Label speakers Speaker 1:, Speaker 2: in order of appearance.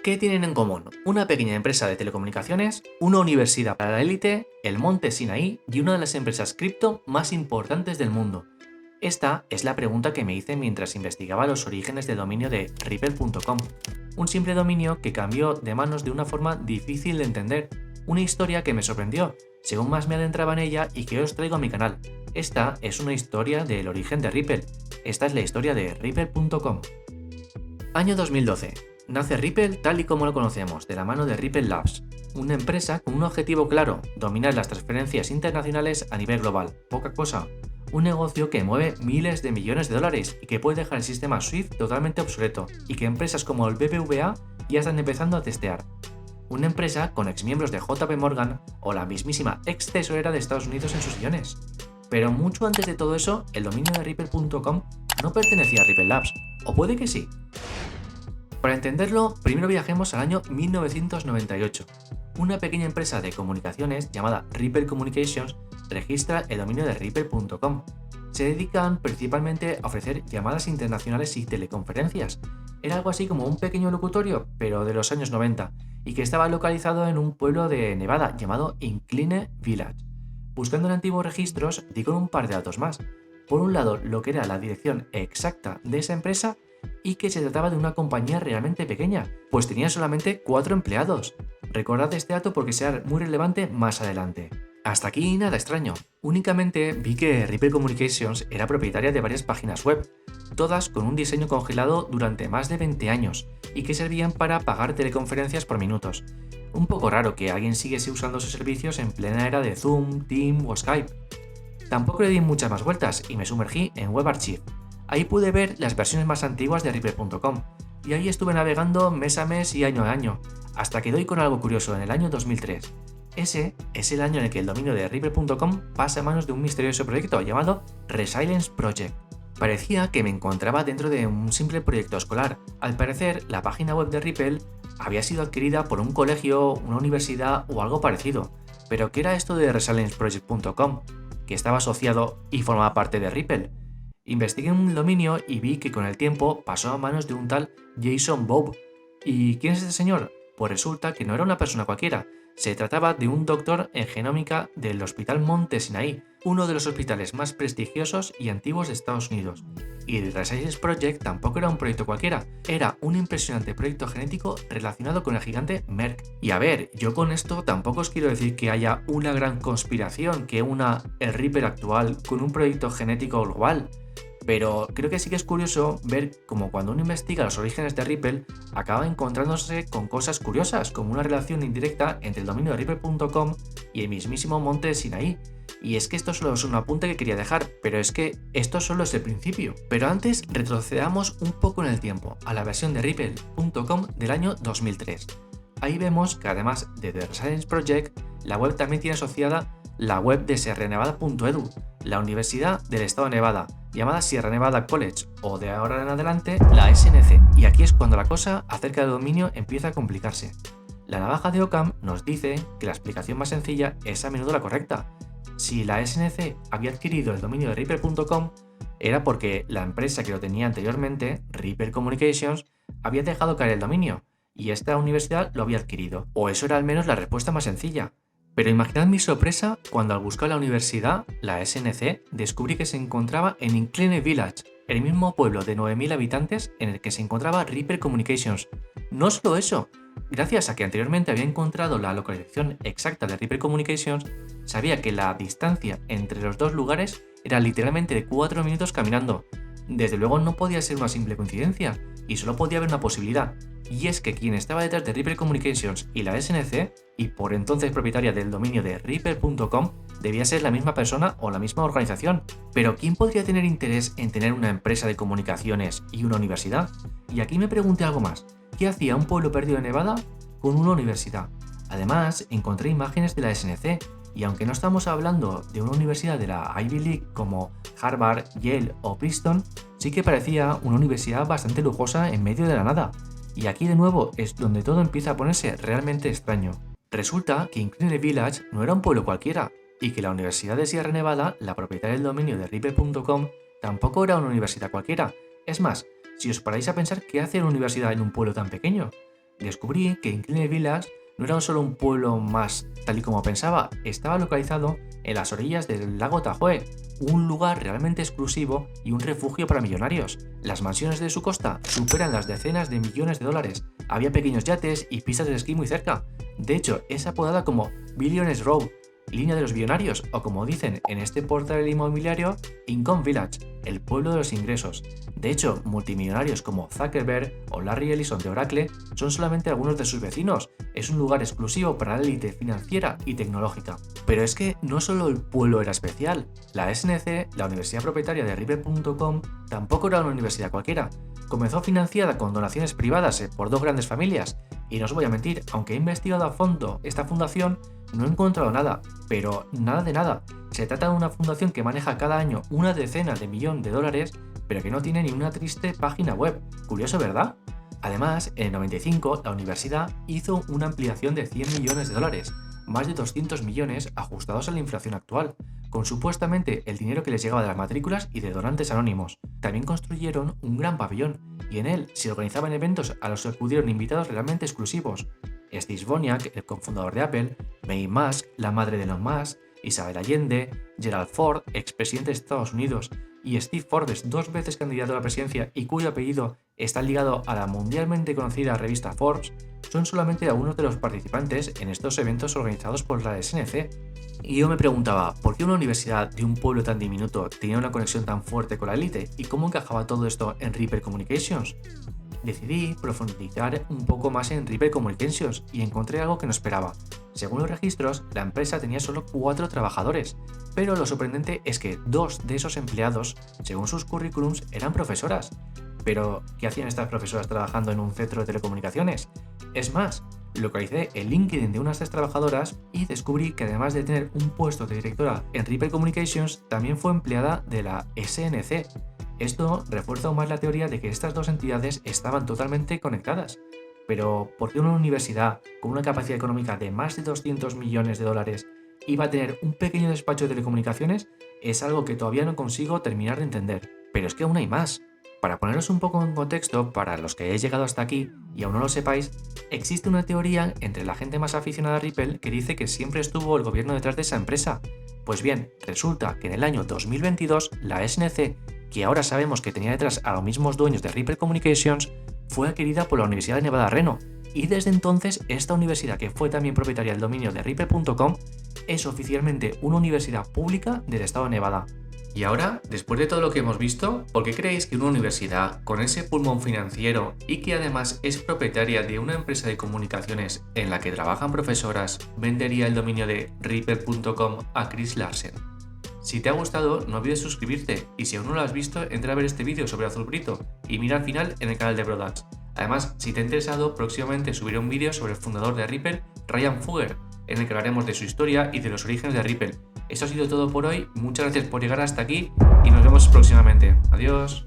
Speaker 1: ¿Qué tienen en común? Una pequeña empresa de telecomunicaciones, una universidad para la élite, el monte Sinaí y una de las empresas cripto más importantes del mundo. Esta es la pregunta que me hice mientras investigaba los orígenes del dominio de Ripple.com, un simple dominio que cambió de manos de una forma difícil de entender, una historia que me sorprendió, según más me adentraba en ella y que os traigo a mi canal. Esta es una historia del origen de Ripple, esta es la historia de Ripple.com. Año 2012. Nace Ripple tal y como lo conocemos, de la mano de Ripple Labs, una empresa con un objetivo claro, dominar las transferencias internacionales a nivel global, poca cosa. Un negocio que mueve miles de millones de dólares y que puede dejar el sistema SWIFT totalmente obsoleto y que empresas como el BBVA ya están empezando a testear. Una empresa con exmiembros de JP Morgan o la mismísima ex tesorera de Estados Unidos en sus sillones. Pero mucho antes de todo eso, el dominio de Ripple.com no pertenecía a Ripple Labs, o puede que sí. Para entenderlo, primero viajemos al año 1998. Una pequeña empresa de comunicaciones llamada Ripple Communications registra el dominio de Ripple.com. Se dedican principalmente a ofrecer llamadas internacionales y teleconferencias. Era algo así como un pequeño locutorio, pero de los años 90, y que estaba localizado en un pueblo de Nevada llamado Incline Village. Buscando en antiguos registros, di con un par de datos más. Por un lado, lo que era la dirección exacta de esa empresa y que se trataba de una compañía realmente pequeña, pues tenía solamente 4 empleados. Recordad este dato porque será muy relevante más adelante. Hasta aquí nada extraño. Únicamente vi que Ripple Communications era propietaria de varias páginas web, todas con un diseño congelado durante más de 20 años y que servían para pagar teleconferencias por minutos. Un poco raro que alguien siguiese usando sus servicios en plena era de Zoom, Teams o Skype. Tampoco le di muchas más vueltas y me sumergí en WebArchive. Ahí pude ver las versiones más antiguas de Ripple.com, y ahí estuve navegando mes a mes y año a año, hasta que doy con algo curioso en el año 2003. Ese es el año en el que el dominio de Ripple.com pasa a manos de un misterioso proyecto llamado Resilience Project. Parecía que me encontraba dentro de un simple proyecto escolar. Al parecer, la página web de Ripple había sido adquirida por un colegio, una universidad o algo parecido. Pero ¿qué era esto de ResilienceProject.com? Que estaba asociado y formaba parte de Ripple. Investigué un dominio y vi que con el tiempo pasó a manos de un tal Jason Bob. ¿Y quién es este señor? Pues resulta que no era una persona cualquiera, se trataba de un doctor en genómica del Hospital Monte Sinaí, uno de los hospitales más prestigiosos y antiguos de Estados Unidos. Y el Resilience Project tampoco era un proyecto cualquiera, era un impresionante proyecto genético relacionado con el gigante Merck. Y a ver, yo con esto tampoco os quiero decir que haya una gran conspiración que una el Ripple actual con un proyecto genético global. Pero creo que sí que es curioso ver cómo cuando uno investiga los orígenes de Ripple acaba encontrándose con cosas curiosas, como una relación indirecta entre el dominio de Ripple.com y el mismísimo monte Sinaí. Y es que esto solo es un apunte que quería dejar, pero es que esto solo es el principio. Pero antes retrocedamos un poco en el tiempo, a la versión de Ripple.com del año 2003. Ahí vemos que además de The Resilience Project, la web también tiene asociada la web de sierranevada.edu, la Universidad del Estado de Nevada, llamada Sierra Nevada College, o de ahora en adelante la SNC. Y aquí es cuando la cosa acerca del dominio empieza a complicarse. La navaja de Occam nos dice que la explicación más sencilla es a menudo la correcta. Si la SNC había adquirido el dominio de Ripple.com, era porque la empresa que lo tenía anteriormente, Ripple Communications, había dejado caer el dominio, y esta universidad lo había adquirido. O eso era al menos la respuesta más sencilla. Pero imaginad mi sorpresa cuando al buscar la universidad, la SNC, descubrí que se encontraba en Incline Village, el mismo pueblo de 9.000 habitantes en el que se encontraba Ripple Communications. No solo eso, gracias a que anteriormente había encontrado la localización exacta de Ripple Communications, sabía que la distancia entre los dos lugares era literalmente de 4 minutos caminando. Desde luego no podía ser una simple coincidencia, y solo podía haber una posibilidad, y es que quien estaba detrás de Ripple Communications y la SNC, y por entonces propietaria del dominio de Ripple.com, debía ser la misma persona o la misma organización. Pero ¿quién podría tener interés en tener una empresa de comunicaciones y una universidad? Y aquí me pregunté algo más. ¿Qué hacía un pueblo perdido de Nevada con una universidad? Además, encontré imágenes de la SNC, y aunque no estamos hablando de una universidad de la Ivy League como Harvard, Yale o Princeton, sí que parecía una universidad bastante lujosa en medio de la nada. Y aquí de nuevo es donde todo empieza a ponerse realmente extraño. Resulta que Incline Village no era un pueblo cualquiera, y que la Universidad de Sierra Nevada, la propietaria del dominio de Ripple.com, tampoco era una universidad cualquiera. Es más, si os paráis a pensar qué hace una universidad en un pueblo tan pequeño, Descubrí que Incline Village no era solo un pueblo más tal y como pensaba, estaba localizado en las orillas del lago Tahoe, un lugar realmente exclusivo y un refugio para millonarios. Las mansiones de su costa superan las decenas de millones de dólares, había pequeños yates y pistas de esquí muy cerca. De hecho, es apodada como Billionaires Row, línea de los billonarios, o como dicen en este portal inmobiliario, Income Village, el pueblo de los ingresos. De hecho, multimillonarios como Zuckerberg o Larry Ellison de Oracle son solamente algunos de sus vecinos. Es un lugar exclusivo para la élite financiera y tecnológica. Pero es que no solo el pueblo era especial, la SNC, la universidad propietaria de Ripple.com, tampoco era una universidad cualquiera. Comenzó financiada con donaciones privadas por dos grandes familias, y no os voy a mentir, aunque he investigado a fondo esta fundación, no he encontrado nada, pero nada de nada. Se trata de una fundación que maneja cada año una decena de millón de dólares, pero que no tiene ni una triste página web. Curioso, ¿verdad? Además, en el 95 la universidad hizo una ampliación de 100 millones de dólares, más de 200 millones ajustados a la inflación actual, con supuestamente el dinero que les llegaba de las matrículas y de donantes anónimos. También construyeron un gran pabellón, y en él se organizaban eventos a los que acudieron invitados realmente exclusivos. Steve Wozniak, el cofundador de Apple, May Musk, la madre de Elon Musk, Isabel Allende, Gerald Ford, expresidente de Estados Unidos, y Steve Forbes, dos veces candidato a la presidencia y cuyo apellido está ligado a la mundialmente conocida revista Forbes, son solamente algunos de los participantes en estos eventos organizados por la SNC. Y yo me preguntaba, ¿por qué una universidad de un pueblo tan diminuto tenía una conexión tan fuerte con la élite? ¿Y cómo encajaba todo esto en Ripple Communications? Decidí profundizar un poco más en Ripple Communications y encontré algo que no esperaba. Según los registros, la empresa tenía solo 4 trabajadores, pero lo sorprendente es que 2 de esos empleados, según sus currículums, eran profesoras. Pero, ¿qué hacían estas profesoras trabajando en un centro de telecomunicaciones? Es más, localicé el LinkedIn de unas de estas trabajadoras y descubrí que además de tener un puesto de directora en Ripple Communications, también fue empleada de la SNC. Esto refuerza aún más la teoría de que estas dos entidades estaban totalmente conectadas. Pero, ¿por qué una universidad con una capacidad económica de más de 200 millones de dólares iba a tener un pequeño despacho de telecomunicaciones? Es algo que todavía no consigo terminar de entender. Pero es que aún hay más. Para poneros un poco en contexto, para los que hayáis llegado hasta aquí y aún no lo sepáis, existe una teoría entre la gente más aficionada a Ripple que dice que siempre estuvo el gobierno detrás de esa empresa. Pues bien, resulta que en el año 2022 la SNC, que ahora sabemos que tenía detrás a los mismos dueños de Ripple Communications, fue adquirida por la Universidad de Nevada, Reno, y desde entonces esta universidad, que fue también propietaria del dominio de Ripple.com, es oficialmente una universidad pública del estado de Nevada. Y ahora, después de todo lo que hemos visto, ¿por qué creéis que una universidad con ese pulmón financiero y que además es propietaria de una empresa de comunicaciones en la que trabajan profesoras vendería el dominio de Ripple.com a Chris Larsen? Si te ha gustado, no olvides suscribirte, y si aún no lo has visto, entra a ver este vídeo sobre Azulbrito y mira al final en el canal de Brodax. Además, si te ha interesado, próximamente subiré un vídeo sobre el fundador de Ripple, Ryan Fugger, en el que hablaremos de su historia y de los orígenes de Ripple. Eso ha sido todo por hoy, muchas gracias por llegar hasta aquí y nos vemos próximamente. Adiós.